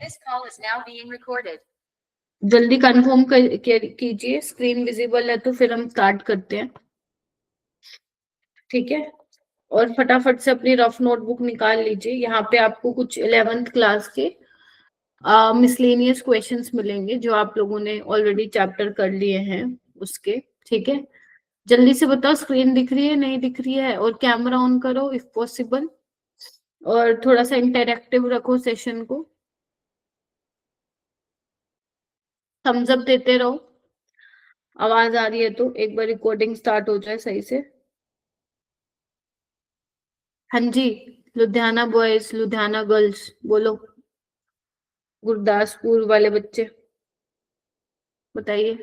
This call is now being recorded. जल्दी confirm कीजिए, screen visible है तो फिर हम स्टार्ट करते हैं, ठीक है। और फटाफट से अपनी रफ नोटबुक निकाल लीजिए। यहाँ पे आपको कुछ 11th क्लास के मिसलेनियस क्वेश्चंस मिलेंगे जो आप लोगों ने ऑलरेडी चैप्टर कर लिए हैं उसके, ठीक है। जल्दी से बताओ स्क्रीन दिख रही है नहीं दिख रही है, और कैमरा ऑन करो इफ पॉसिबल, और थोड़ा सा इंटरैक्टिव रखो सेशन को, थम्स अप देते रहो। आवाज आ रही है तो एक बार रिकॉर्डिंग स्टार्ट हो जाए सही से। हाँ जी, लुधियाना बॉयज, लुधियाना गर्ल्स बोलो, गुरदासपुर वाले बच्चे बताइए।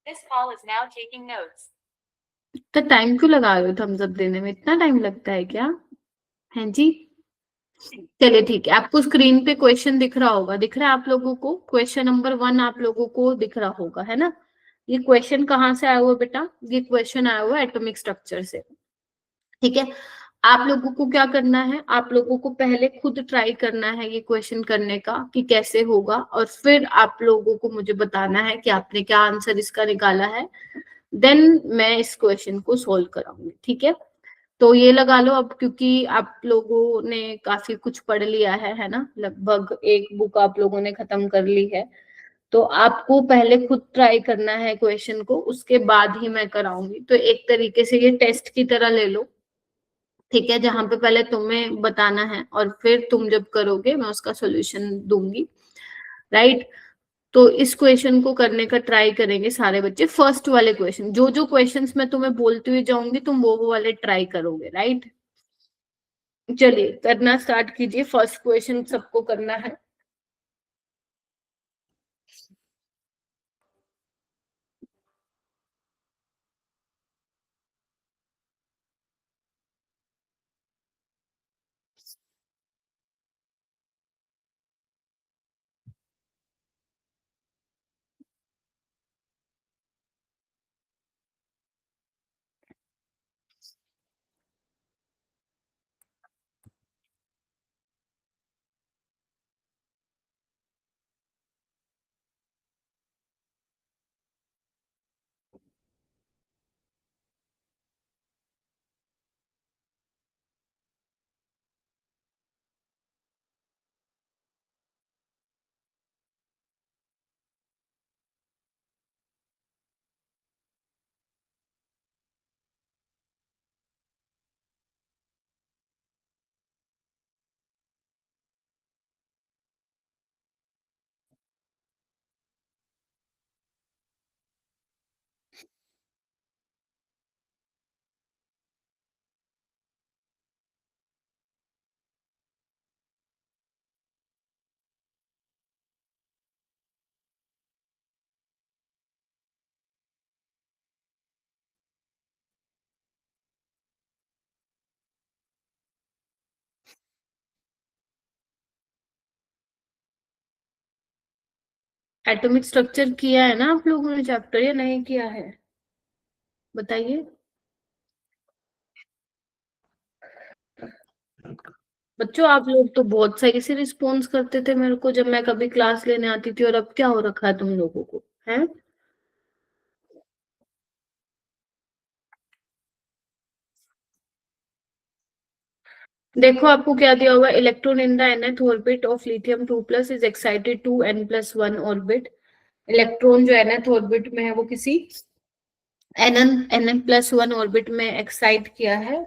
This call is now taking notes. इतना टाइम क्यों लगा रहे हो थम्स अप देने में, इतना टाइम लगता है क्या? है जी, चलिए ठीक है। आपको स्क्रीन पे क्वेश्चन दिख रहा होगा, दिख रहा है आप लोगों को? क्वेश्चन नंबर 1 आप लोगों को दिख रहा होगा, है ना? ये क्वेश्चन कहाँ से आया हुआ बेटा? ये क्वेश्चन आया हुआ एटॉमिक स्ट्रक्चर से, ठीक है। आप लोगों को क्या करना है, आप लोगों को पहले खुद ट्राई करना है ये क्वेश्चन करने का कि कैसे होगा, और फिर आप लोगों को मुझे बताना है कि आपने क्या आंसर इसका निकाला है। देन मैं इस क्वेश्चन को सोल्व कराऊंगी, ठीक है। तो ये लगा लो अब, क्योंकि आप लोगों ने काफी कुछ पढ़ लिया है ना, लगभग एक बुक आप लोगों ने खत्म कर ली है, तो आपको पहले खुद ट्राई करना है क्वेश्चन को, उसके बाद ही मैं कराऊंगी। तो एक तरीके से ये टेस्ट की तरह ले लो, ठीक है, जहां पे पहले तुम्हें बताना है और फिर तुम जब करोगे मैं उसका सॉल्यूशन दूंगी, राइट। तो इस क्वेश्चन को करने का ट्राई करेंगे सारे बच्चे। फर्स्ट वाले क्वेश्चन, जो जो क्वेश्चंस मैं तुम्हें बोलती हुई जाऊंगी तुम वो वाले ट्राई करोगे, राइट। चलिए करना स्टार्ट कीजिए। फर्स्ट क्वेश्चन सबको करना है। एटॉमिक स्ट्रक्चर किया है ना आप लोगों ने चैप्टर, या नहीं किया है बताइए। बच्चों आप लोग तो बहुत सही से रिस्पॉन्स करते थे मेरे को जब मैं कभी क्लास लेने आती थी, और अब क्या हो रखा है तुम लोगों को, है? देखो आपको क्या दिया हुआ, electron in the nth orbit of lithium 2+ is excited to n+1 orbit. Electron जो nth ऑर्बिट में है वो किसी nn+1 ऑर्बिट में एक्साइट किया है।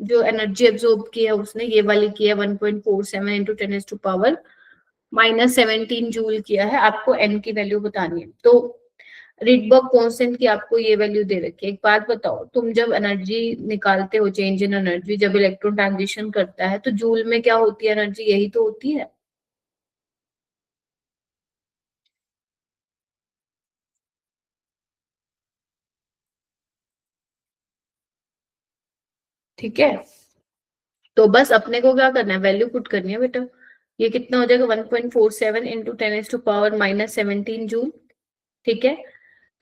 जो एनर्जी एब्जॉर्ब की है उसने ये वाली की है 1.47 इंटू 10⁻⁻17 जूल किया है। आपको n की वैल्यू बतानी है, तो रिडबर्ग कांस्टेंट की आपको ये वैल्यू दे रखी है। एक बात बताओ, तुम जब एनर्जी निकालते हो, चेंज इन एनर्जी, जब इलेक्ट्रॉन ट्रांजिशन करता है तो जूल में क्या होती है एनर्जी, यही तो होती है। ठीक है, तो बस अपने को क्या करना है, वैल्यू पुट करनी है बेटा। ये कितना हो जाएगा 1.47 इंटू 10⁻⁻17 जूल, ठीक है।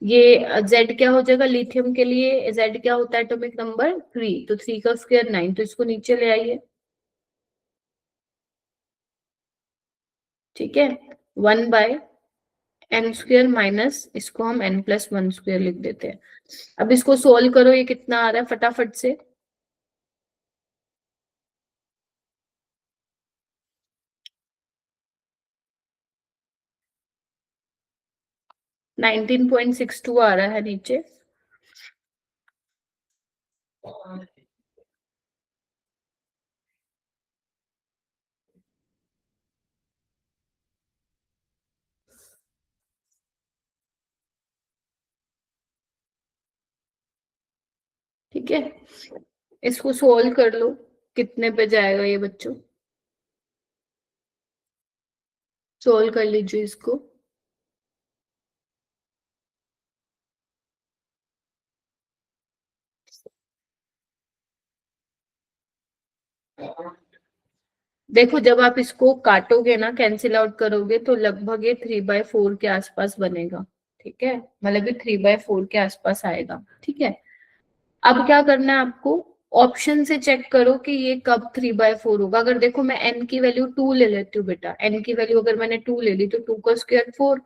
ये जेड क्या हो जाएगा, लिथियम के लिए जेड क्या होता है, एटॉमिक नंबर 3, तो 3 का स्क्वायर 9, तो इसको नीचे ले आइए। ठीक है, 1/n² माइनस इसको हम n+1² लिख देते हैं। अब इसको सोल्व करो, ये कितना आ रहा है फटाफट से। 19.62 आ रहा है नीचे। ठीक है, इसको सोल्व कर लो, कितने पे जाएगा ये बच्चों, सोल्व कर लीजिए इसको। देखो जब आप इसको काटोगे ना, कैंसिल आउट करोगे, तो लगभग ये 3/4 के आसपास बनेगा। ठीक है, मतलब ये 3/4 के आसपास आएगा। ठीक है, अब क्या करना है आपको, ऑप्शन से चेक करो कि ये कब 3/4 होगा। अगर देखो मैं n की वैल्यू 2 ले लेती हूँ बेटा, n की वैल्यू अगर मैंने 2 ले ली, तो 2 का स्क्वायर 4,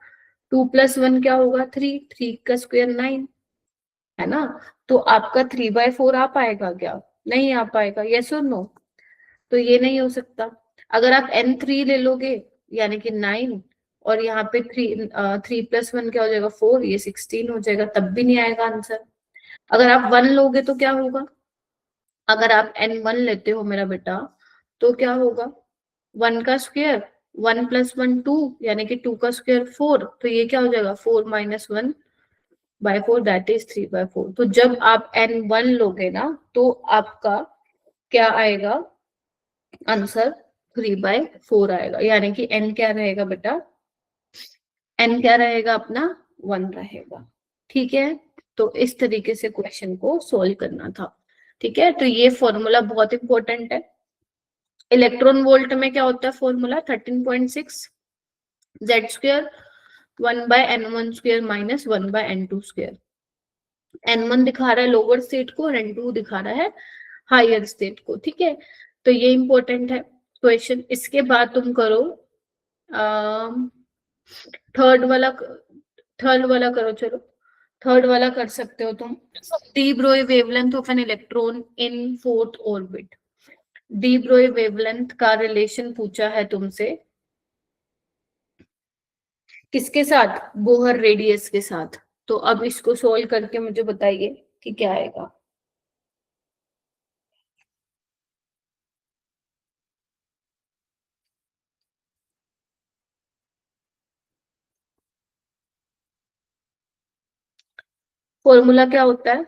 2+1 क्या होगा 3, 3 का स्क्वायर 9, है ना। तो आपका 3/4 आ पाएगा क्या, नहीं आ पाएगा, यस और नो। तो ये नहीं हो सकता। अगर आप n3 ले लोगे, यानी कि 9, और यहाँ पे 3+1 क्या हो जाएगा 4, ये 16 हो जाएगा, तब भी नहीं आएगा आंसर। अगर आप 1 लोगे तो क्या होगा, अगर आप n1 लेते हो मेरा बेटा, तो क्या होगा, 1 का स्क्वायर, 1+1 2, यानी कि 2 का स्क्वायर 4, तो ये क्या हो जाएगा 4-1/4, दैट इज 3/4। तो जब आप n1 लोगे ना, तो आपका क्या आएगा आंसर, 3/4 आएगा, यानी कि n क्या रहेगा बेटा, n क्या रहेगा अपना, 1 रहेगा। ठीक है, तो इस तरीके से क्वेश्चन को सोल्व करना था। ठीक है, तो ये फॉर्मूला बहुत इंपॉर्टेंट है। इलेक्ट्रॉन वोल्ट में क्या होता है formula, 13.6 z², 1/n1² minus 1/n2²। n1 दिखा रहा है लोअर स्टेट को, और n2 दिखा रहा है हायर स्टेट को। ठीक है, तो ये इंपॉर्टेंट है क्वेश्चन। इसके बाद तुम करो थर्ड वाला, थर्ड वाला करो, चलो थर्ड वाला कर सकते हो तुम। De Broglie wavelength of an electron in fourth orbit. De Broglie wavelength का रिलेशन पूछा है तुमसे, किसके साथ, बोहर रेडियस के साथ। तो अब इसको सोल्व करके मुझे बताइए कि क्या आएगा। फॉर्मूला क्या होता है,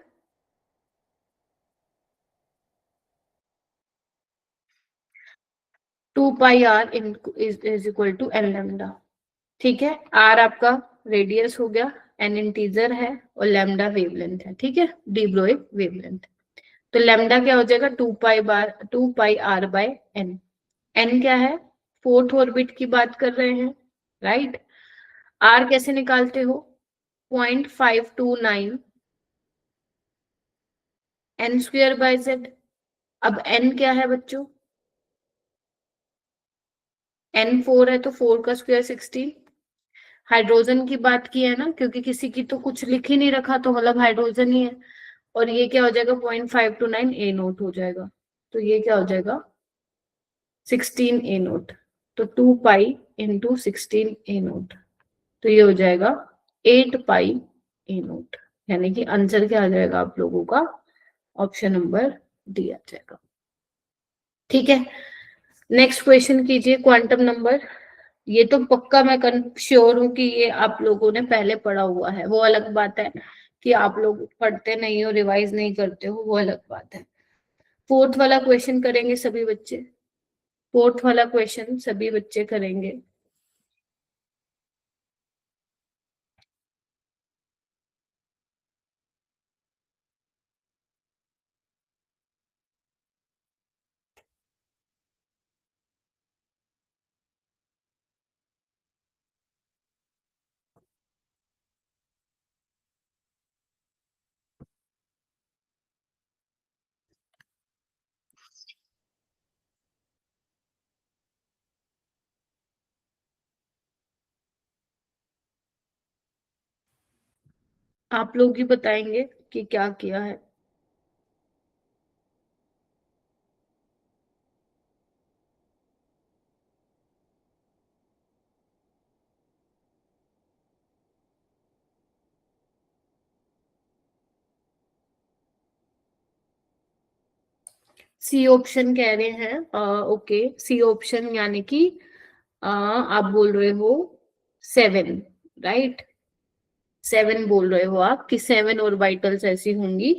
2πr is equal to n lambda. ठीक है, आर आपका रेडियस हो गया, एन इंटीजर है, और लैम्डा वेवलेंथ है। ठीक है, डी ब्रोई वेवलेंथ। तो लैम्डा क्या हो जाएगा, 2πr/n। एन क्या है, फोर्थ ऑर्बिट की बात कर रहे हैं, राइट। आर कैसे निकालते हो, 0.529 n²/z। अब n क्या है बच्चों, n4 है, तो 4 का स्क्वायर 16। हाइड्रोजन की बात की है ना, क्योंकि किसी की तो कुछ लिख ही नहीं रखा, तो मतलब हाइड्रोजन ही है। और ये क्या हो जाएगा, 0.529 a0 हो जाएगा। तो ये क्या हो जाएगा, 16 a0। तो 2π × 16 a0, तो ये हो जाएगा 8π a0। यानी कि आंसर क्या आ जाएगा आप लोगों का, ऑप्शन नंबर डी आ जाएगा। ठीक है, नेक्स्ट क्वेश्चन कीजिए, क्वांटम नंबर। ये तो पक्का मैं श्योर हूं कि ये आप लोगों ने पहले पढ़ा हुआ है, वो अलग बात है कि आप लोग पढ़ते नहीं हो, रिवाइज नहीं करते हो, वो अलग बात है। फोर्थ वाला क्वेश्चन करेंगे सभी बच्चे, फोर्थ वाला क्वेश्चन सभी बच्चे करेंगे। आप लोग ही बताएंगे कि क्या किया है। सी ऑप्शन कह रहे हैं, ओके सी ऑप्शन यानी कि आप बोल रहे हो 7, राइट? 7 बोल रहे हो आप कि 7 ऑर्बिटल्स ऐसी होंगी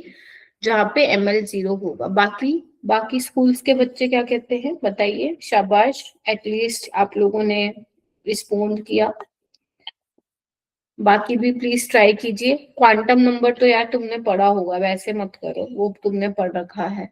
जहां पे ml 0 होगा। बाकी बाकी स्कूल्स के बच्चे क्या कहते हैं बताइए। शाबाश, एटलीस्ट आप लोगों ने रिस्पोंड किया। बाकी भी प्लीज ट्राई कीजिए। क्वांटम नंबर तो यार तुमने पढ़ा होगा, वैसे मत करो, वो तुमने पढ़ रखा है।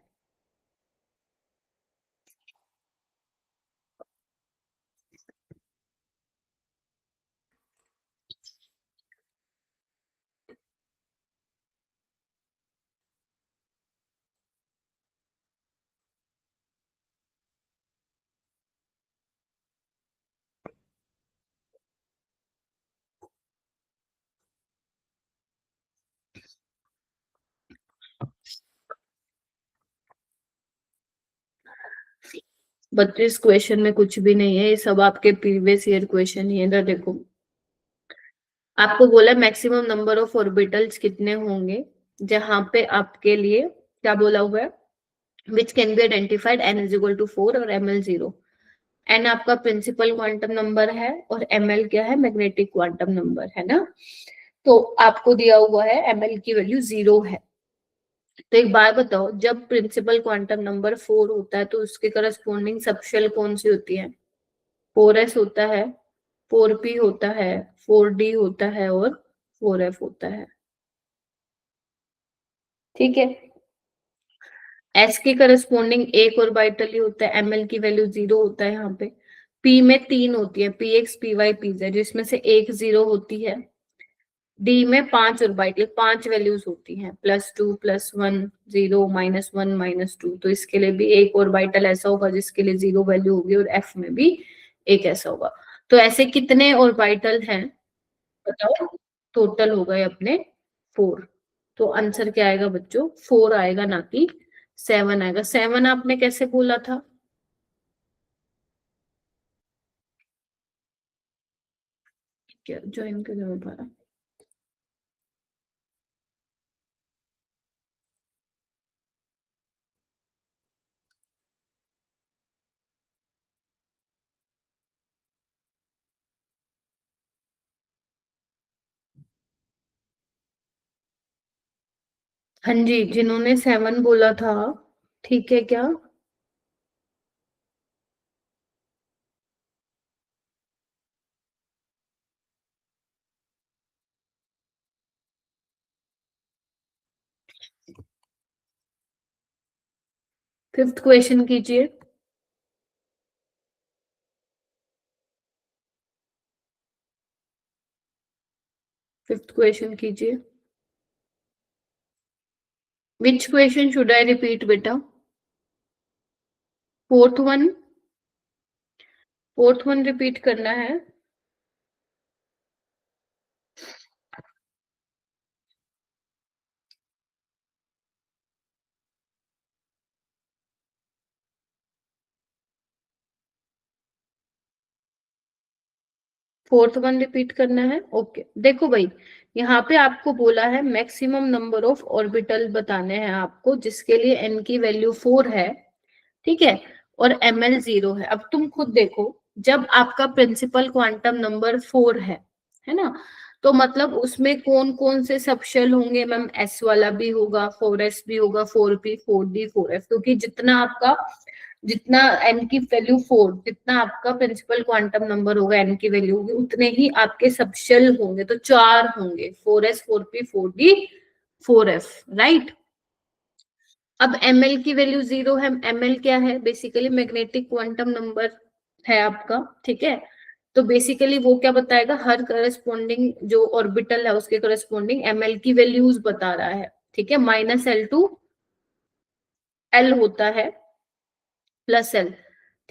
बट इस क्वेश्चन में कुछ भी नहीं है, ये सब आपके प्रीवियस ईयर क्वेश्चन ही है। इधर देखो, आपको बोला मैक्सिमम नंबर ऑफ ऑर्बिटल्स कितने होंगे जहां पे आपके लिए क्या बोला हुआ है, which can be identified n is equal to 4 और ml 0। n आपका प्रिंसिपल क्वांटम नंबर है और ml क्या है, मैग्नेटिक क्वांटम नंबर है ना। तो आपको दिया हुआ है ml की वैल्यू 0 है। तो एक बात बताओ, जब प्रिंसिपल क्वांटम नंबर 4 होता है तो उसके करस्पॉन्डिंग सबशेल कौन सी होती है? 4s होता है, 4p होता है, 4d होता है और 4f होता है। ठीक है, s के करस्पॉन्डिंग एक ऑर्बिटल ही होता है, ml की वैल्यू 0 होता है यहाँ पे। p में 3 होती है, px py pz, जिसमें से एक 0 होती है। d में 5 ऑर्बिटल, 5 वैल्यूज होती हैं, +2 +1 0 -1 -2। तो इसके लिए भी एक ऑर्बिटल ऐसा होगा जिसके लिए 0 वैल्यू होगी और f में भी एक ऐसा होगा। तो ऐसे कितने ऑर्बिटल हैं बताओ? टोटल हो गए अपने 4। तो आंसर क्या आएगा बच्चों? 4 आएगा, ना कि 7 आएगा। 7 आपने कैसे बोला था? क्या ज्वाइन कर दोबारा? हाँ जी, जिन्होंने 7 बोला था, ठीक है क्या? फिफ्थ क्वेश्चन कीजिए। फिफ्थ क्वेश्चन कीजिए। Which question should I repeat बेटा? Fourth one? Fourth one repeat करना है? फोर्थ वन रिपीट करना है, ओके। देखो भाई, यहाँ पे आपको बोला है मैक्सिमम नंबर ऑफ ऑर्बिटल बताने हैं आपको जिसके लिए n की वैल्यू 4 है, ठीक है, और ml 0 है। अब तुम खुद देखो, जब आपका प्रिंसिपल क्वांटम नंबर 4 है ना, तो मतलब उसमें कौन कौन से सबशेल होंगे मैम? s वाला भी होगा, 4s भी होगा, 4p 4d 4f, क्योंकि जितना n की वैल्यू 4, जितना आपका प्रिंसिपल क्वांटम नंबर होगा n की वैल्यू होगी, उतने ही आपके सबशेल होंगे। तो 4 होंगे, 4s 4p 4d 4f, right. अब ml की वैल्यू 0 है। ml क्या है? बेसिकली मैग्नेटिक क्वांटम नंबर है आपका, ठीक है। तो बेसिकली वो क्या बताएगा, हर करस्पॉन्डिंग जो ऑर्बिटल है उसके करस्पॉन्डिंग ml की वैल्यूज बता रहा है, ठीक है। -L टू L होता है, +L,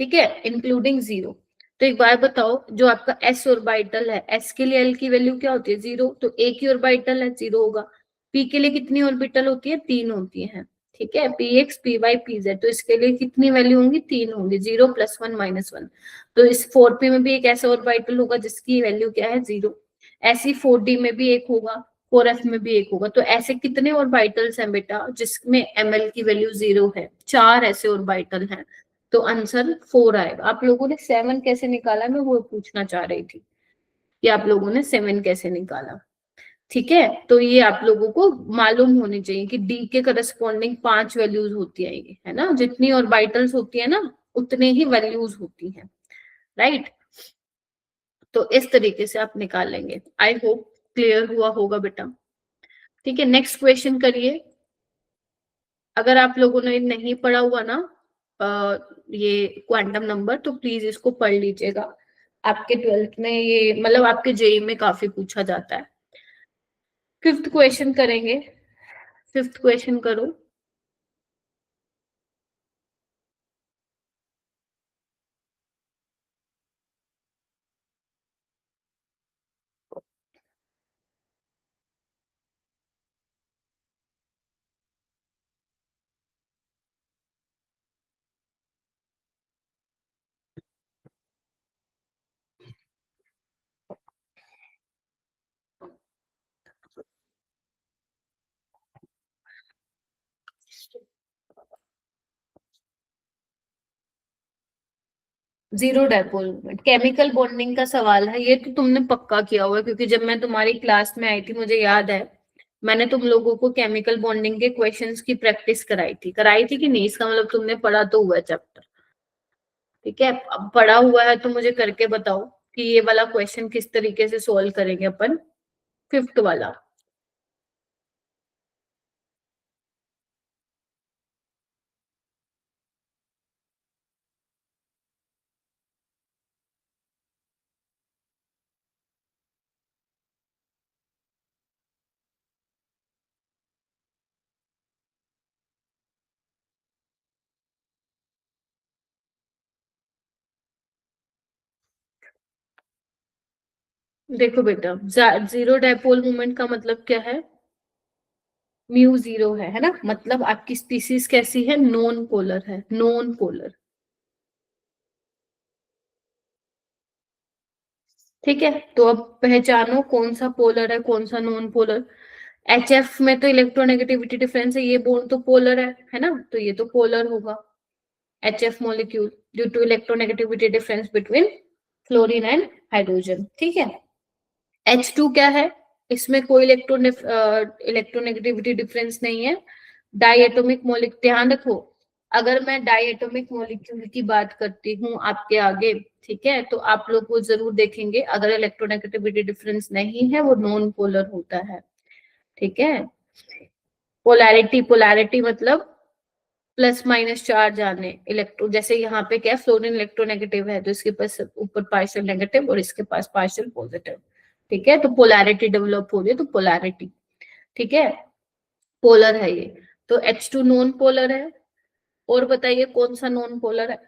ठीक है, इंक्लूडिंग 0। तो एक बार बताओ, जो आपका एस ऑर्बिटल है, एस के लिए एल की वैल्यू क्या होती है? 0, तो ए की ऑर्बिटल है, 0 होगा। पी के लिए कितनी ऑर्बिटल होती है? 3 होती है। ठीक है, p x, p y, p z, तो इसके लिए कितनी वैल्यू होंगी? 3 होंगी। 0 + 1 - 1, तो इस 4p में भी एक ऐसा ऑर्बिटल होगा जिसकी वैल्यू क्या है? 0। ऐसी 4d में भी एक होगा, 4f में भी एक होगा। तो ऐसे कितने ऑर्बिटल्स हैं बेटा जिसमें ml की वैल्यू 0 है? 4 ऐसे ऑर्बिटल हैं। तो आंसर 4 आएगा। आप लोगों ने 7 कैसे निकाला, मैं वो पूछना चाह रही थी कि आप लोगों ने 7 कैसे निकाला। ठीक है, तो ये आप लोगों को मालूम होनी चाहिए कि डी के करस्पॉन्डिंग 5 वैल्यूज होती है, ये है ना, जितनी ऑर्बिटल्स होती है ना उतने ही वैल्यूज होती हैं, राइट। तो इस तरीके से आप निकालेंगे। आई होप क्लियर हुआ होगा बेटा। ठीक है, नेक्स्ट क्वेश्चन करिए। अगर आप लोगों ने नहीं पढ़ा हुआ ना ये क्वांटम नंबर, तो प्लीज इसको पढ़ लीजिएगा। आपके 12th में ये, मतलब आपके जेई में काफी पूछा जाता है। 5th क्वेश्चन करेंगे। 5th क्वेश्चन करो। Zero dipole moment, chemical bonding का सवाल है ये, तो तुमने पक्का किया हुआ है, क्योंकि जब मैं तुम्हारी क्लास में आई थी मुझे याद है, मैंने तुम लोगों को केमिकल बॉन्डिंग के क्वेश्चंस की प्रैक्टिस कराई थी कि नहीं? इसका मतलब तुमने पढ़ा तो हुआ है चैप्टर। ठीक है, अब पढ़ा हुआ है तो मुझे करके बताओ कि ये वाला क्वेश्चन किस तरीके से सोल्व करेंगे अपन, 5th वाला। देखो बेटा, जीरो डायपोल मोमेंट का मतलब क्या है? म्यू 0 है ना, मतलब आपकी स्पीसीज कैसी है? नॉन पोलर है, नॉन पोलर। ठीक है, तो अब पहचानो कौन सा पोलर है कौन सा नॉन पोलर। एच एफ में तो इलेक्ट्रोनेगेटिविटी डिफरेंस है, ये बॉन्ड तो पोलर है ना, तो ये तो पोलर होगा। H F molecule due to electronegativity difference between fluorine and hydrogen. ठीक है, H2 क्या है? इसमें कोई इलेक्ट्रोनेगेटिविटी डिफरेंस नहीं है। डाइएटोमिक मॉलिक्यूल, ध्यान रखो, अगर मैं डाइएटोमिक मॉलिक्यूल की बात करती हूँ आपके आगे, ठीक है, तो आप लोग वो जरूर देखेंगे, अगर इलेक्ट्रोनेगेटिविटी डिफरेंस नहीं है वो नॉन पोलर होता है। ठीक है, पोलैरिटी, पोलैरिटी मतलब प्लस माइनस चार्ज आने, इलेक्ट्रो, जैसे यहाँ पे क्या है, फ्लोरीन इलेक्ट्रोनेगेटिव है तो इसके पास ऊपर पार्शियल नेगेटिव और इसके पास पार्शियल पॉजिटिव। ठीक है, तो पोलैरिटी डेवलप हो रही है, तो पोलैरिटी। ठीक है, पोलर है ये। तो H2 नॉन पोलर है। और बताइए कौन सा नॉन पोलर है?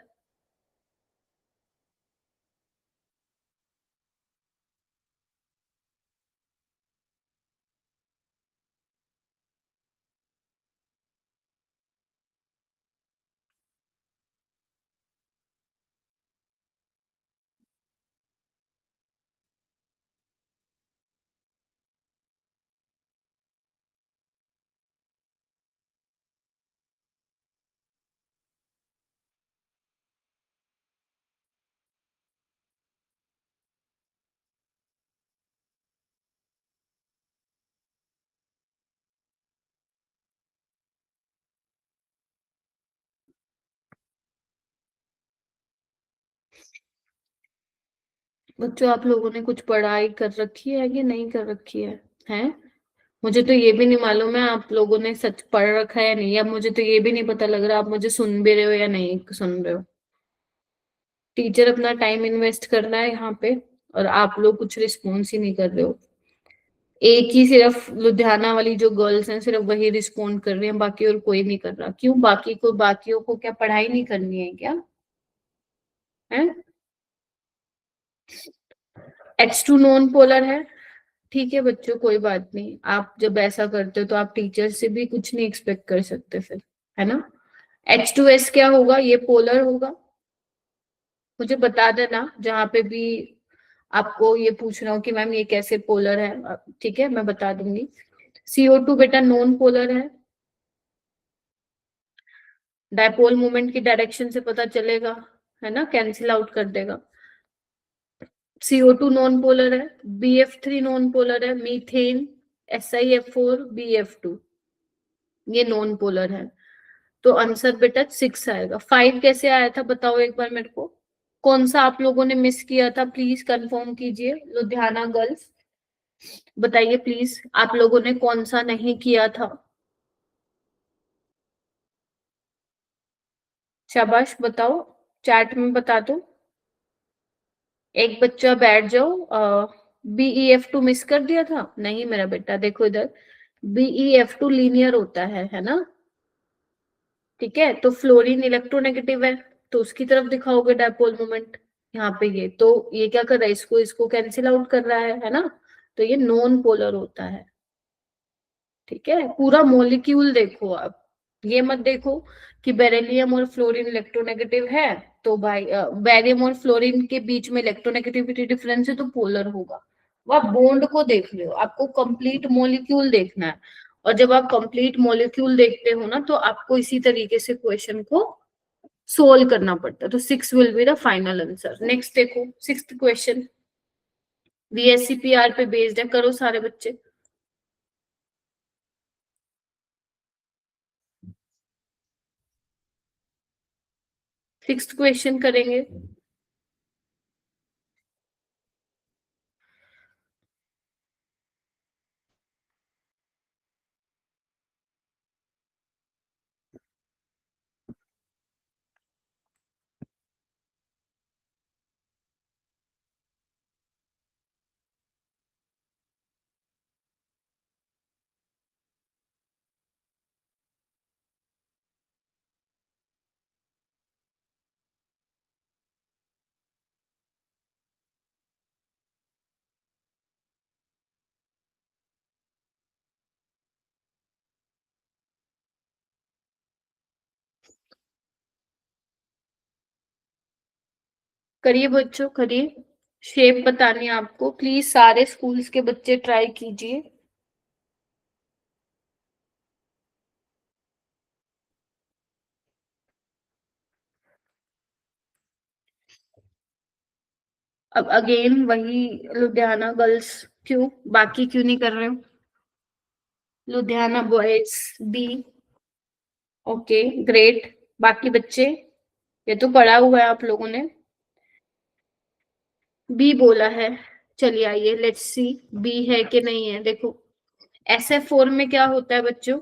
बच्चों, आप लोगों ने कुछ पढ़ाई कर रखी है कि नहीं कर रखी है? हैं? मुझे तो ये भी नहीं मालूम है आप लोगों ने सच पढ़ रखा है या नहीं, या मुझे तो ये भी नहीं पता लग रहा आप मुझे सुन भी रहे हो या नहीं सुन रहे हो। टीचर अपना टाइम इन्वेस्ट कर रहा है यहाँ पे, और आप लोग कुछ रिस्पॉन्स ही नहीं कर रहे हो। एक ही सिर्फ लुधियाना वाली जो गर्ल्स हैं सिर्फ वही रिस्पॉन्ड कर रही हैं, बाकी और कोई नहीं कर रहा। क्यों? बाकियों को क्या पढ़ाई नहीं करनी है क्या? है? H2 नॉन पोलर है। ठीक है बच्चों, कोई बात नहीं, आप जब ऐसा करते हो तो आप टीचर से भी कुछ नहीं एक्सपेक्ट कर सकते फिर, है ना। H2S क्या होगा, ये पोलर होगा। मुझे बता देना जहां पे भी आपको ये पूछना हो कि मैम ये कैसे पोलर है, ठीक है मैं बता दूंगी। CO2 बेटा नॉन पोलर है, डायपोल मोमेंट की डायरेक्शन से पता चलेगा, है ना, कैंसिल आउट कर देगा। CO2 नॉन पोलर है, BF3 नॉन पोलर है, मीथेन, SiF4, BF2 ये नॉन पोलर है। तो आंसर बेटा 6 आएगा। 5 कैसे आया था बताओ एक बार मेरे को, कौन सा आप लोगों ने मिस किया था, प्लीज कंफर्म कीजिए। लुधियाना गर्ल्स बताइए प्लीज, आप लोगों ने कौन सा नहीं किया था। शाबाश बताओ, चैट में बता दो। एक बच्चा बैठ जाओ। BEF2 मिस कर दिया था, नहीं मेरा बेटा देखो इधर, BEF2 लीनियर होता है ना। ठीक है, तो फ्लोरीन इलेक्ट्रोनेगेटिव है, तो उसकी तरफ दिखाओगे डायपोल मोमेंट। यहाँ पे ये तो ये क्या कर रहा है, इसको इसको कैंसिल आउट कर रहा है ना। तो ये नॉन पोलर होता है। ठीक है, पूरा मॉलिक्यूल देखो आप, ये मत देखो कि बेरिलियम और फ्लोरीन इलेक्ट्रोनेगेटिव है तो भाई बेरियम और फ्लोरीन के बीच में इलेक्ट्रोनेगेटिविटी डिफरेंस है तो पोलर होगा। वो आप बॉन्ड को देख रहे हो, आपको कंप्लीट मॉलिक्यूल देखना है। और जब आप कंप्लीट मॉलिक्यूल देखते हो ना तो आपको इसी तरीके से क्वेश्चन को सोल्व करना पड़ता है। तो 6 will be the final answer. Next देखो, 6th क्वेश्चन VSCPR पे बेस्ड है, करो सारे बच्चे। 6th क्वेश्चन करेंगे। करिए बच्चों करिए, शेप बतानी है आपको, प्लीज सारे स्कूल्स के बच्चे ट्राई कीजिए। अब अगेन वही लुधियाना गर्ल्स, क्यों बाकी क्यों नहीं कर रहे हो। Ludhiana boys B, okay great. बाकी बच्चे, ये तो पढ़ा हुआ है आप लोगों ने, बी बोला है। चलिए आइए लेट्स सी, बी है कि नहीं है देखो। SF4 में क्या होता है बच्चों,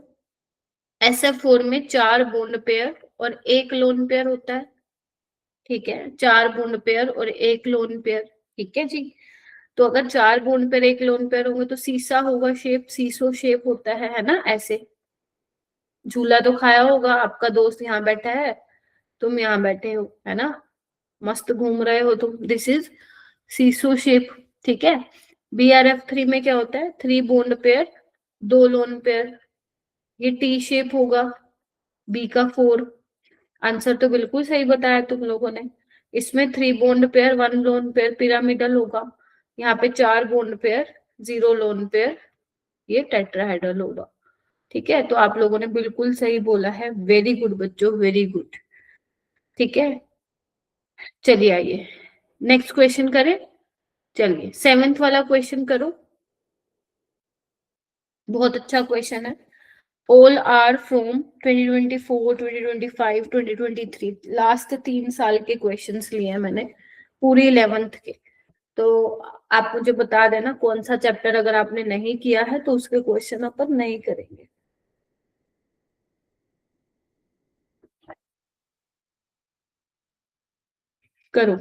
SF4 में 4 बॉन्ड पेयर और एक लोन पेयर होता है। ठीक है, 4 बॉन्ड पेयर और एक लोन पेयर। ठीक है जी, तो अगर 4 बॉन्ड पेयर एक लोन पेयर होंगे तो सीसा होगा, शेप सीसो शेप होता है ना ऐसे। झूला तो खाया होगा, आपका दोस्त यहाँ बैठा है, तुम यहाँ बैठे हो, है ना, मस्त घूम रहे हो तुम, दिस इज सीसो शेप। ठीक है, BRF3 में क्या होता है, 3 बॉन्ड पेयर 2 लोन पेयर, ये टी शेप होगा, बी का 4। आंसर तो बिल्कुल सही बताया तुम लोगों ने, इसमें 3 bond pair 1 lone pair pyramidal होगा, यहाँ पे 4 बॉन्ड पेयर 0 लोन पेयर, ये टेट्राहेड्रल होगा। ठीक है, तो आप लोगों ने बिल्कुल सही बोला है, वेरी गुड बच्चों वेरी गुड। ठीक है, चलिए आइए नेक्स्ट क्वेश्चन करें। चलिए 7th वाला क्वेश्चन करो, बहुत अच्छा क्वेश्चन है। ऑल आर फ्रॉम 2024 2025 2023, लास्ट 3 साल के क्वेश्चंस लिए हैं मैंने, पूरी 11th के। तो आप मुझे बता देना कौन सा चैप्टर अगर आपने नहीं किया है तो उसके क्वेश्चन अपन नहीं करेंगे। करो।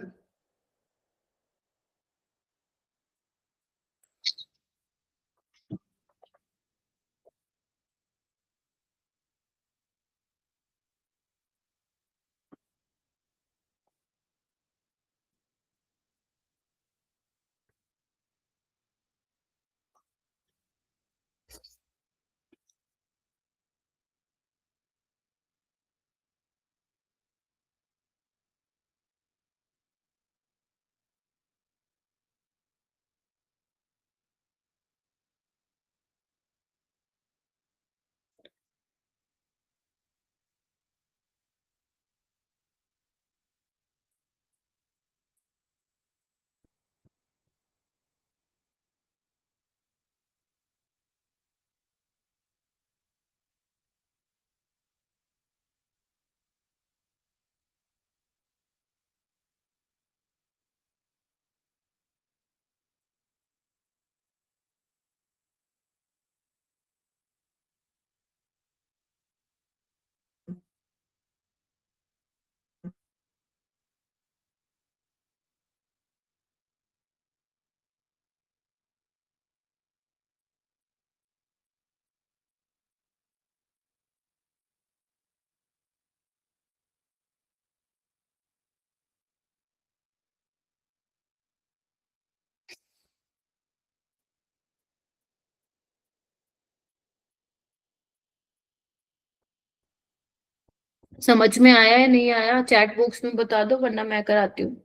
समझ में आया है नहीं आया चैट बॉक्स में बता दो, वरना मैं कराती हूँ।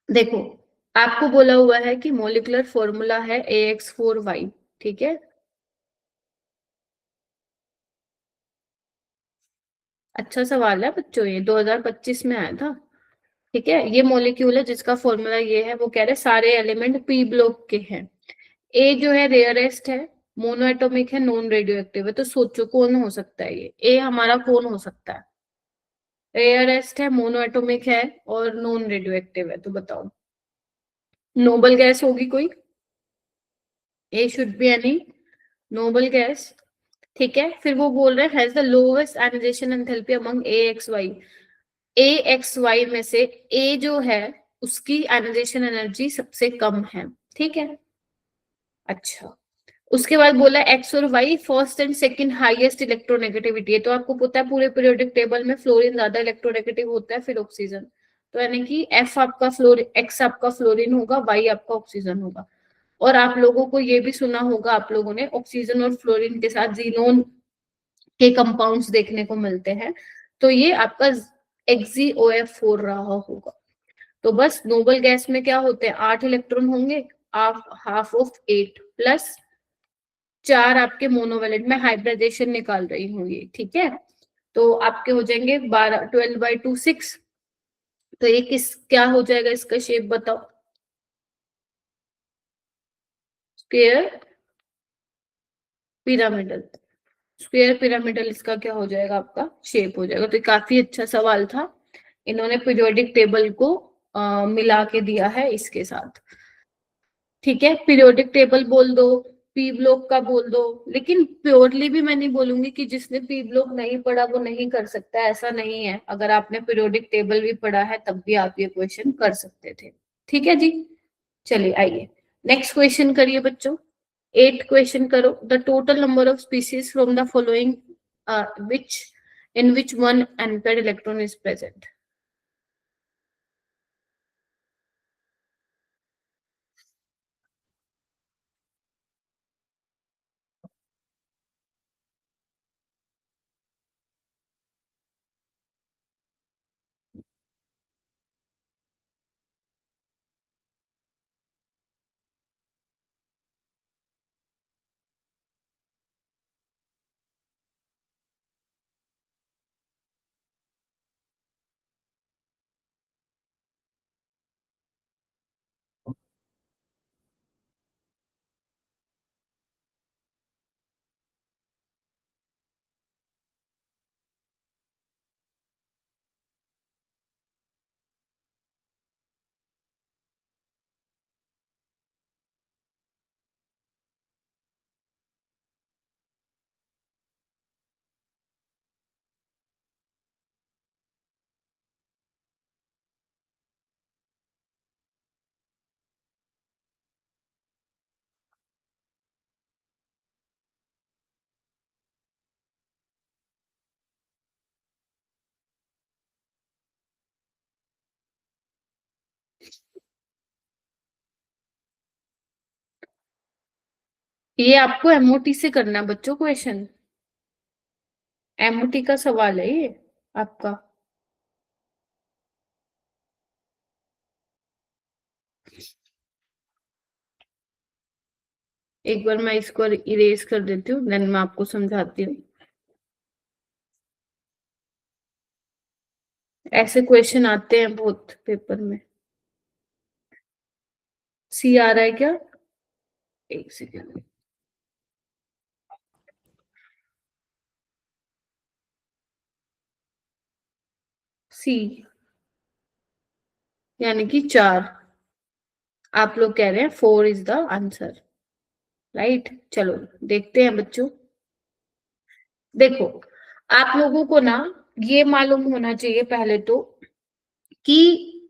देखो, आपको बोला हुआ है कि मोलिकुलर फॉर्मूला है AX4Y, ठीक है। अच्छा सवाल है बच्चों, ये 2025 में आया था। ठीक है, ये मॉलिक्यूल है जिसका फॉर्मूला ये है, वो कह रहे सारे एलिमेंट पी ब्लॉक के हैं। ए जो है रेयरेस्ट है, मोनो एटॉमिक है, नॉन रेडियो एक्टिव है, तो सोचो कौन हो सकता है ये, ए हमारा कौन हो सकता है। रेयरेस्ट है, मोनो एटॉमिक है और नॉन रेडियो एक्टिव है, तो बताओ। नोबल गैस होगी कोई, A should be any noble gas. ठीक है, फिर वो बोल रहे हैं has the lowest ionisation enthalpy among A X Y. A X Y में से ए जो है उसकी आयनाइजेशन एनर्जी सबसे कम है, ठीक है। अच्छा, उसके बाद बोला एक्स और Y first and second highest electronegativity है, तो आपको पता है पूरे पीरियोडिक टेबल में फ्लोरीन ज्यादा इलेक्ट्रोनेगेटिव होता है, फिर ऑक्सीजन। तो यानी कि एफ आपका फ्लोरीन, एक्स आपका फ्लोरीन होगा, वाई आपका ऑक्सीजन होगा। और आप लोगों को ये भी सुना होगा, आप लोगों ने ऑक्सीजन और फ्लोरीन के साथ जीनोन के कंपाउंड्स देखने को मिलते हैं, तो ये आपका एक्सीओएफ4 रहा होगा। तो बस नोबल गैस में क्या होते हैं, 8 इलेक्ट्रॉन होंगे, हाफ ऑफ 8 प्लस 4 आपके मोनोवेलेंट में हाइब्रिडाइजेशन निकाल रही हूँ ये, ठीक है। तो आपके हो जाएंगे 12, 12/2 6। तो ये किस क्या हो जाएगा, इसका शेप बताओ। स्क्वेयर पिरामिडल, स्क्वेयर पिरामिडल इसका क्या हो जाएगा, आपका शेप हो जाएगा। तो ये काफी अच्छा सवाल था, इन्होंने पीरियोडिक टेबल को मिला के दिया है इसके साथ। ठीक है, पीरियोडिक टेबल बोल दो, पी ब्लॉक का बोल दो, लेकिन प्योरली भी मैं नहीं बोलूंगी कि जिसने पी ब्लॉक नहीं पढ़ा वो नहीं कर सकता, ऐसा नहीं है। अगर आपने पीरियोडिक टेबल भी पढ़ा है तब भी आप ये क्वेश्चन कर सकते थे। ठीक है जी, चलिए आइए नेक्स्ट क्वेश्चन करिए बच्चों। 8 क्वेश्चन करो। The total number of species from the following which in which one unpaired electron is present. ये आपको एमओटी से करना है बच्चों क्वेश्चन, एमओटी का सवाल है ये आपका। एक बार मैं इसको इरेज कर देती हूँ, देन मैं आपको समझाती हूँ। ऐसे क्वेश्चन आते हैं बहुत पेपर में। सी आ रहा है क्या, एक सेकेंड। सी यानी कि 4, आप लोग कह रहे हैं 4 इज द आंसर, राइट। चलो देखते हैं बच्चों। देखो, आप लोगों को ना ये मालूम होना चाहिए पहले तो कि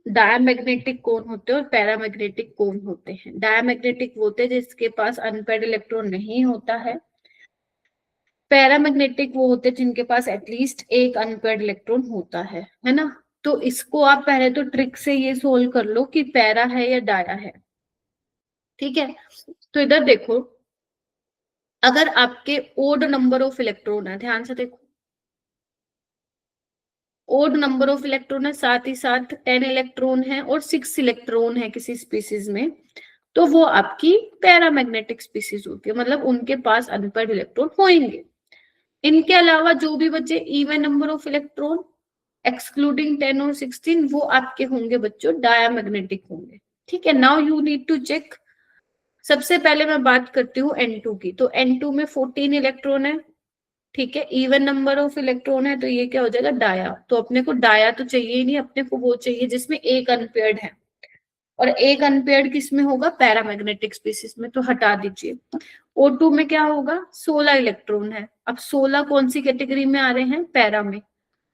डायमैग्नेटिक कौन होते हैं और पैरामैग्नेटिक कौन होते हैं। डायमैग्नेटिक वो होते हैं जिसके पास अनपेड इलेक्ट्रॉन नहीं होता है। पैरामैग्नेटिक वो होते हैं जिनके पास एटलीस्ट एक अनपेड इलेक्ट्रॉन होता है ना। तो इसको आप पहले तो ट्रिक से ये सोल्व कर लो कि पैरा है या डाया है। ठीक है, तो इधर देखो, अगर आपके ओड नंबर ऑफ इलेक्ट्रॉन है, ध्यान से देखो, ओड नंबर ऑफ इलेक्ट्रॉन है, साथ ही साथ 10 इलेक्ट्रॉन है और 6 इलेक्ट्रॉन है किसी स्पीसीज में, तो वो आपकी पैरामैग्नेटिक स्पीसीज होती है, मतलब उनके पास अनपेयर्ड इलेक्ट्रॉन होंगे। इनके अलावा जो भी बचे even number of electron excluding 10 और 16, वो आपके होंगे बच्चों डायामैग्नेटिक होंगे। ठीक है, now you need to check. सबसे पहले मैं बात करती हूँ N2 की, तो N2 में 14 इलेक्ट्रॉन है। ठीक है, इवन नंबर ऑफ इलेक्ट्रॉन है, तो ये क्या हो जाएगा, डाया। तो अपने को डाया तो चाहिए ही नहीं, अपने को वो चाहिए जिसमें एक अनपेयर्ड है, और एक अनपेयर्ड किस में होगा, पैरामैग्नेटिक स्पीसीज में, तो हटा दीजिए। O2 में क्या होगा, 16 इलेक्ट्रॉन है। अब 16 कौन सी कैटेगरी में आ रहे हैं, पैरा में,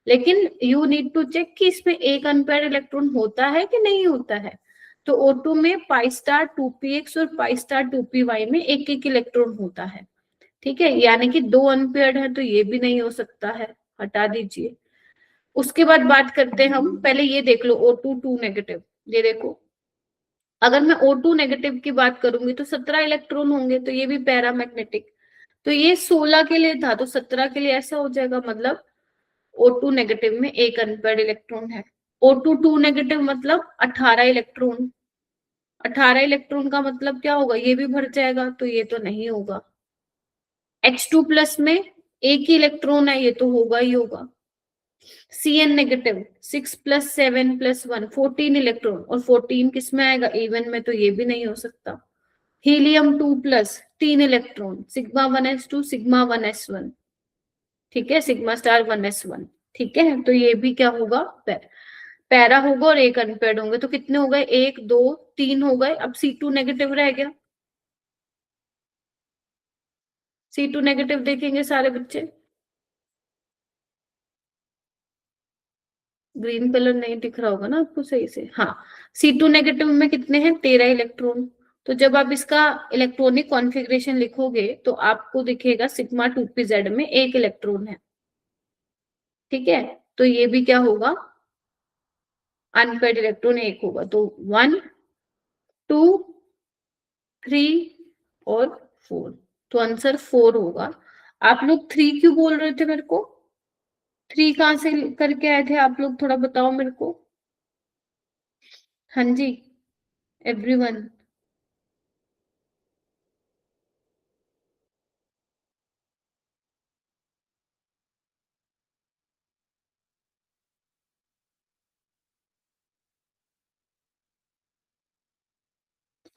लेकिन यू नीड टू चेक कि इसमें एक अनपेयर्ड इलेक्ट्रॉन होता है कि नहीं होता है। तो O2 में पाई स्टार 2p(x) और पाई स्टार 2p(y) में एक एक इलेक्ट्रॉन होता है। ठीक है, यानी कि दो अनपेयर्ड है, तो ये भी नहीं हो सकता है, हटा दीजिए। उसके बाद बात करते हैं हम, पहले ये देख लो O2 2 नेगेटिव, ये देखो, अगर मैं O2 नेगेटिव की बात करूंगी तो 17 इलेक्ट्रॉन होंगे, तो ये भी पैरामैग्नेटिक। तो ये 16 के लिए था, तो 17 के लिए ऐसा हो जाएगा, मतलब O2 नेगेटिव में एक अनपेयर्ड इलेक्ट्रॉन है। O2 2 नेगेटिव मतलब 18 इलेक्ट्रॉन। 18 इलेक्ट्रॉन का मतलब क्या होगा, ये भी भर जाएगा, तो ये तो नहीं होगा। H2 प्लस में एक ही इलेक्ट्रॉन है, ये तो होगा ही होगा। Cn नेगेटिव 6 + 7 + 1 14 इलेक्ट्रॉन, और 14 किस में आएगा, इवन में, तो ये भी नहीं हो सकता। Helium 2 plus 3 electron, sigma 1s2 sigma 1s1, ठीक है, सिग्मा स्टार 1s1। ठीक है, तो ये भी क्या होगा, पैरा होगा और एक अनपेयर्ड होंगे, तो कितने हो गए, 1 2 3 हो गए। अब C2 नेगेटिव रह गया, C2 नेगेटिव देखेंगे सारे बच्चे, ग्रीन कलर नहीं दिख रहा होगा ना आपको सही से, हाँ। C2 नेगेटिव में कितने हैं, 13 इलेक्ट्रॉन। तो जब आप इसका इलेक्ट्रॉनिक कॉन्फ़िगरेशन लिखोगे तो आपको दिखेगा सिग्मा 2p(z) में एक इलेक्ट्रॉन है। ठीक है, तो ये भी क्या होगा, अनपेयर्ड इलेक्ट्रॉन एक होगा, तो 1 2 3 और 4, तो आंसर 4 होगा। आप लोग 3 क्यों बोल रहे थे मेरे को, 3 कहां से करके आए थे आप लोग, थोड़ा बताओ मेरे को। हाँ जी, एवरीवन।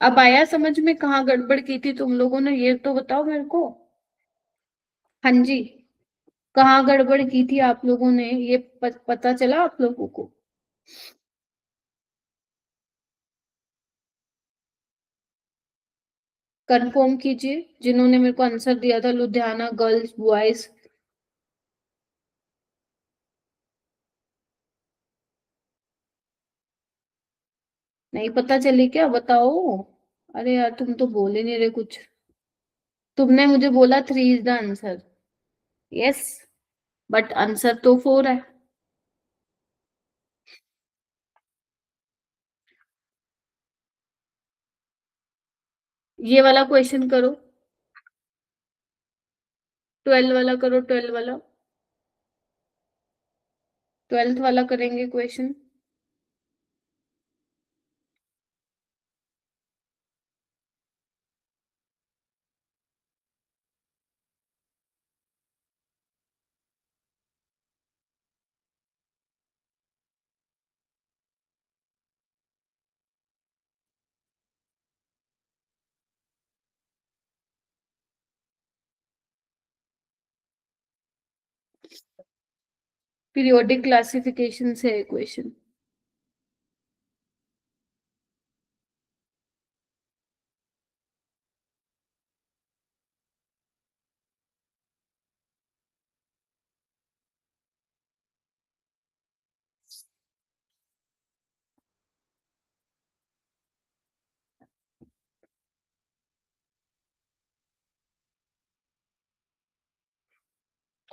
अब आया समझ में कहाँ गड़बड़ की थी तुम लोगों ने, ये तो बताओ मेरे को। हाँ जी, कहाँ गड़बड़ की थी आप लोगों ने, ये पता चला आप लोगों को। कंफर्म कीजिए, जिन्होंने मेरे को आंसर दिया था, लुधियाना गर्ल्स बॉयज। नहीं पता चली क्या, बताओ। अरे यार, तुम तो बोल ही नहीं रहे कुछ। तुमने मुझे बोला 3 is the answer, yes, but answer तो 4 है। ये वाला क्वेश्चन करो, 12 वाला करो, 12 वाला, 12th वाला करेंगे क्वेश्चन। पीरियोडिक क्लासिफिकेशन से क्वेश्चन।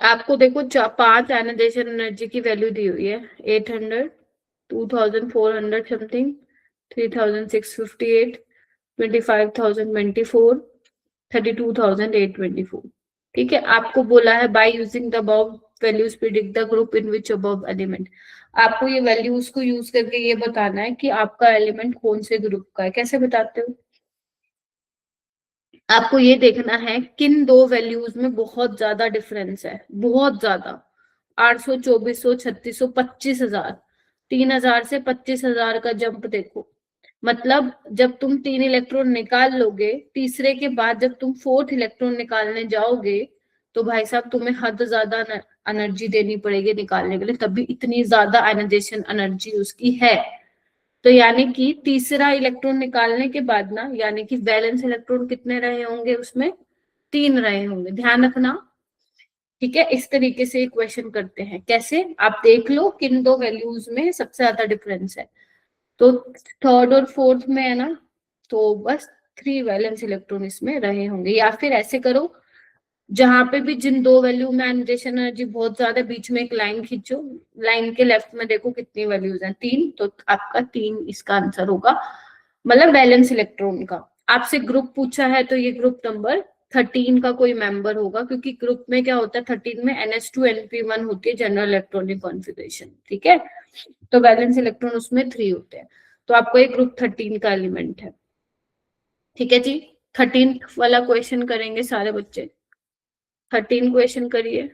आपको देखो 5 आयनाइजेशन एनर्जी की वैल्यू दी हुई है, 800, 2400 समथिंग, 3658, 25024, 32,824। ठीक है, आपको बोला है by using the above values predict the group in which above element. आपको ये वैल्यूज को यूज करके ये बताना है कि आपका एलिमेंट कौन से ग्रुप का है। कैसे बताते हो? आपको ये देखना है किन दो वैल्यूज में बहुत ज्यादा डिफरेंस है, बहुत ज्यादा। 800, 2400, 3600, 25,000। 3,000 से 25,000 का जंप देखो। मतलब जब तुम 3 इलेक्ट्रॉन निकाल लोगे, तीसरे के बाद जब तुम 4th इलेक्ट्रॉन निकालने जाओगे, तो भाई साहब तुम्हें हद ज्यादा एनर्जी देनी पड़ेगी निकालने के लिए, तभी इतनी ज्यादा आयनाइजेशन एनर्जी उसकी है। तो यानी कि तीसरा इलेक्ट्रॉन निकालने के बाद ना, यानी कि वैलेंस इलेक्ट्रॉन कितने रहे होंगे उसमें? 3 रहे होंगे, ध्यान रखना। ठीक है, इस तरीके से क्वेश्चन करते हैं। कैसे? आप देख लो किन दो वैल्यूज में सबसे ज्यादा डिफरेंस है। तो 3rd और 4th में है ना, तो बस 3 वैलेंस इलेक्ट्रॉन इसमें रहे होंगे। या फिर ऐसे करो, जहां पे भी जिन दो वैल्यू में आयनाइजेशन एनर्जी बहुत ज्यादा, बीच में एक लाइन खींचो। लाइन के लेफ्ट में देखो कितनी वैल्यूज हैं, 3। तो आपका 3 इसका आंसर होगा, मतलब वैलेंस इलेक्ट्रॉन का। आपसे ग्रुप पूछा है तो ये ग्रुप नंबर 13 का कोई मेंबर होगा, क्योंकि ग्रुप में क्या होता है, 13 में NH2 NP1 होती है, जनरल इलेक्ट्रॉनिक कॉन्फ़िगरेशन। ठीक है, तो वैलेंस इलेक्ट्रॉन उसमें 3 होते हैं। तो आपको एक ग्रुप 13 का एलिमेंट है। ठीक है जी, 13 वाला क्वेश्चन करेंगे सारे बच्चे। 13 क्वेश्चन करिए।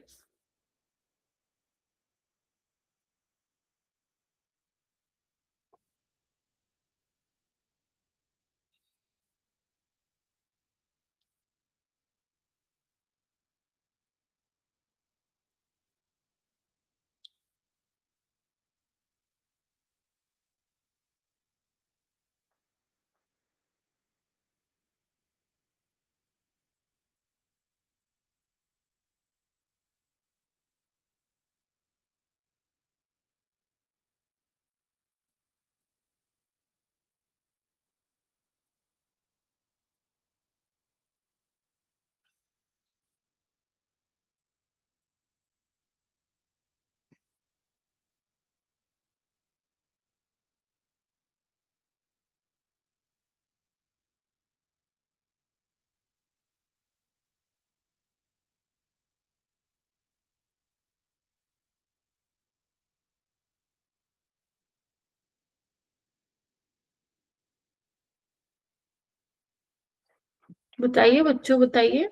बताइए बच्चों, बताइए।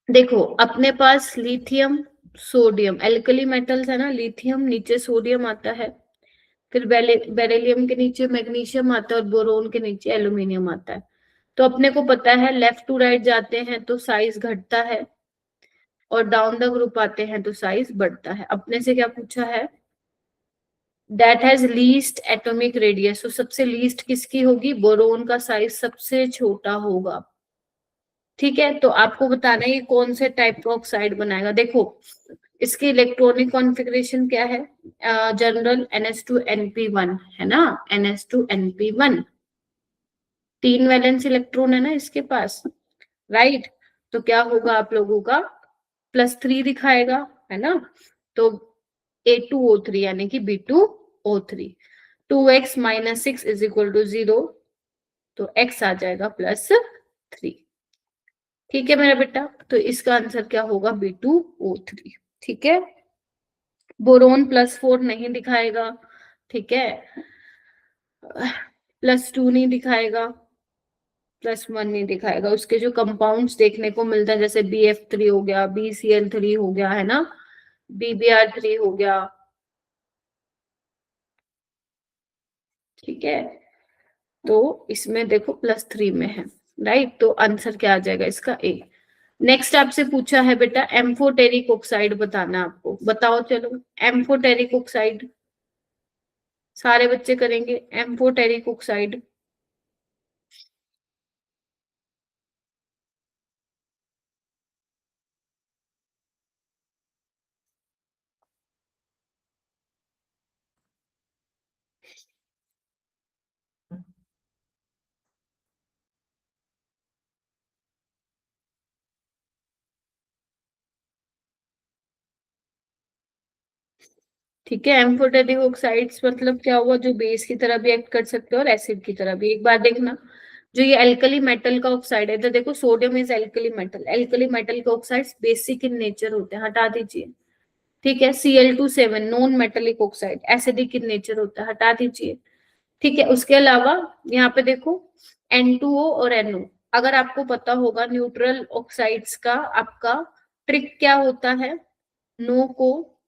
देखो, अपने पास लिथियम, सोडियम, एल्कली मेटल्स है ना। लिथियम नीचे सोडियम आता है, फिर बेरिलियम के नीचे मैग्नीशियम आता है, और बोरोन के नीचे एल्यूमिनियम आता है। तो अपने को पता है लेफ्ट टू राइट जाते हैं तो साइज घटता है, और डाउन द ग्रुप आते हैं तो साइज बढ़ता है। अपने से क्या पूछा है? That has least atomic radius. तो सबसे लीस्ट किसकी होगी? बोरोन का साइज सबसे छोटा होगा। ठीक है, तो आपको बताना है ये कौन से टाइप का ऑक्साइड बनाएगा। देखो, इसकी इलेक्ट्रॉनिक कॉन्फ़िगरेशन क्या है? जनरल NH2NP1 है ना, NH2NP1। 3 वैलेंस इलेक्ट्रॉन है ना इसके पास, राइट। तो क्या होगा आप लोगों का? +3 दिखाएगा, है ना। तो A2O3 यानी कि B2O3। 2x - 6 = 0, तो x आ जाएगा +3। ठीक है मेरा बेटा, तो इसका आंसर क्या होगा? B2O3। ठीक है, बोरोन +4 नहीं दिखाएगा। ठीक है, +2 नहीं दिखाएगा, +1 नहीं दिखाएगा। उसके जो कंपाउंड्स देखने को मिलता है, जैसे BF3 हो गया, BCl3 हो गया, है ना, BBr3 हो गया। ठीक है, तो इसमें देखो +3 में है, राइट। तो आंसर क्या आ जाएगा इसका? A। नेक्स्ट आपसे पूछा है बेटा एम्फोटेरिक ऑक्साइड बताना आपको। बताओ चलो, एम्फोटेरिक ऑक्साइड सारे बच्चे करेंगे। एम्फोटेरिक ऑक्साइड, ठीक है। एम्फोटेरिक ऑक्साइड्स मतलब क्या हुआ? जो बेस की तरह भी एक्ट कर सकते हो और एसिड की तरह भी। एक बार देखना, जो ये एल्कली मेटल का ऑक्साइड है, तो देखो सोडियम इज एल्कली मेटल के ऑक्साइड्स बेसिक इन नेचर होते हैं, हटा दीजिए। ठीक है, Cl2 7 non metallic oxide acidic in nature होता है, हटा दीजिए। ठीक है, उसके अलावा यहाँ पे देखो N2O और NO, अगर आपको पता होगा न्यूट्रल ऑक्साइड्स का आपका ट्रिक क्या होता है, नो को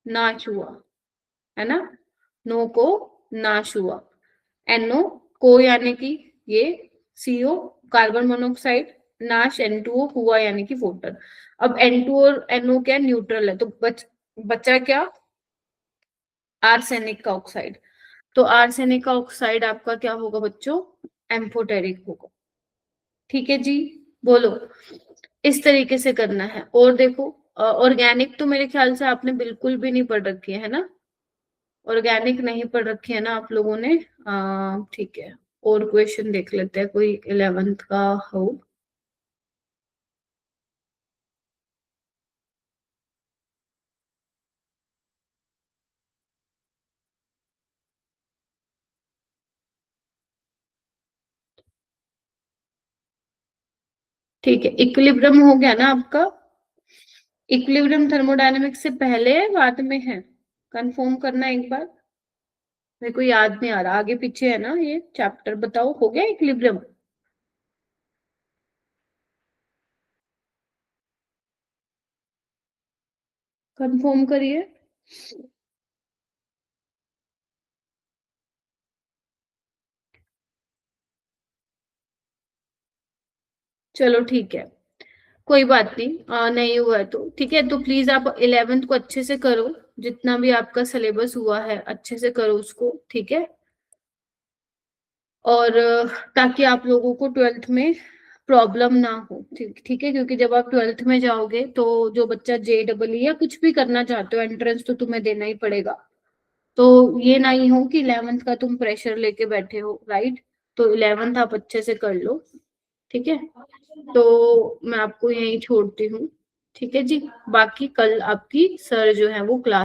नाश हुआ, है ना, नो को नाश हुआ। NO को यानी कि ये CO कार्बन मोनोऑक्साइड, नाश N2O हुआ यानी कि वाटर। अब N2 और NO क्या न्यूट्रल है, तो बचा क्या, आर्सेनिक का ऑक्साइड। तो आर्सेनिक का ऑक्साइड आपका क्या होगा बच्चों, एम्फोटेरिक होगा। ठीक है जी, बोलो। इस तरीके से करना है। और देखो ऑर्गेनिक तो मेरे ख्याल से आपने बिल्कुल भी नहीं पढ़ रखी है ना, ऑर्गेनिक नहीं पढ़ रखी है ना आप लोगों ने। ठीक है, और क्वेश्चन देख लेते हैं कोई 11th का हो। ठीक है, इक्विलिब्रियम हो गया ना आपका। इक्विलिब्रियम थर्मोडायनेमिक्स से पहले है बाद में है, कंफर्म करना एक बार, मेरे को याद नहीं आ रहा, आगे पीछे है ना ये चैप्टर, बताओ हो गया इक्विलिब्रियम, कंफर्म करिए। चलो ठीक है, कोई बात नहीं, नहीं हुआ है तो ठीक है, तो प्लीज आप 11th को अच्छे से करो, जितना भी आपका सिलेबस हुआ है अच्छे से करो उसको, ठीक है। और ताकि आप लोगों को 12th में प्रॉब्लम ना हो, ठीक ठीक है, क्योंकि जब आप 12th में जाओगे तो जो बच्चा JEE या कुछ भी करना चाहते हो एंट्रेंस तो तुम्हें देना ही पड़ेगा, तो ये नहीं हो कि 11th का तुम प्रेशर लेके बैठे हो, राइट। तो 11th आप अच्छे से कर लो, ठीक है। तो मैं आपको यहीं छोड़ती हूँ, ठीक है जी। बाकी कल आपकी सर जो है वो क्लास